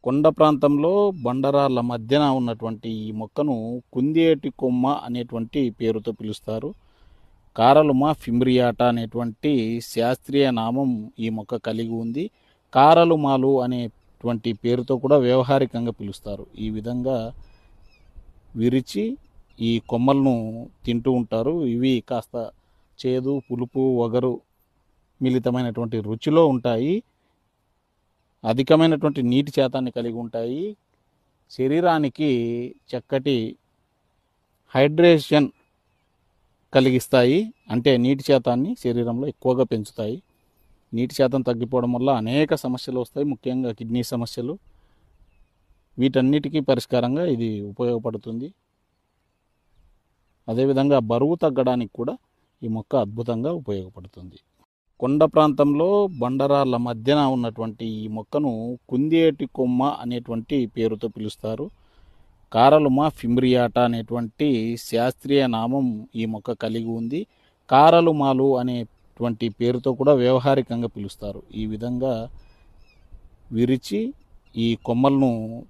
కొండ ప్రాంతంలో బండరాళ్ళ మధ్యన ఉన్నటువంటి ఈ మొక్కను కుందేటి కొమ్మ అనేటువంటి పేరుతో పిలుస్తారు. కారలుమా ఫిమ్రియాటా అనేటువంటి శాస్త్రీయ నామం ఈ మొక్క కలిగి ఉంది. కారలుమాలు అనేటువంటి పేరుతో కూడా వ్యవహారికంగా పిలుస్తారు. ఈ విధంగా విరిచి ఈ కొమ్మలను తింటూ ఉంటారు. ఇవి కాస్త చేదు, పులుపు, వగరు మిళితమైనటువంటి రుచిలో ఉంటాయి. అధికమైనటువంటి నీటి శాతాన్ని కలిగి ఉంటాయి. శరీరానికి చక్కటి హైడ్రేషన్ కలిగిస్తాయి. అంటే నీటి శాతాన్ని శరీరంలో ఎక్కువగా పెంచుతాయి. నీటి శాతం తగ్గిపోవడం వల్ల అనేక సమస్యలు వస్తాయి, ముఖ్యంగా కిడ్నీ సమస్యలు. వీటన్నిటికీ పరిష్కారంగా ఇది ఉపయోగపడుతుంది. అదేవిధంగా బరువు తగ్గడానికి కూడా ఈ మొక్క అద్భుతంగా ఉపయోగపడుతుంది. కొండ ప్రాంతంలో బండరాళ్ళ మధ్యన ఉన్నటువంటి ఈ మొక్కను కుందేటి కొమ్మ అనేటువంటి పేరుతో పిలుస్తారు. కారలుమా ఫిమ్రియాటా అనేటువంటి శాస్త్రీయ నామం ఈ మొక్క కలిగి ఉంది. కారలుమాలు అనేటువంటి పేరుతో కూడా వ్యవహారికంగా పిలుస్తారు. ఈ విధంగా విరిచి ఈ కొమ్మలను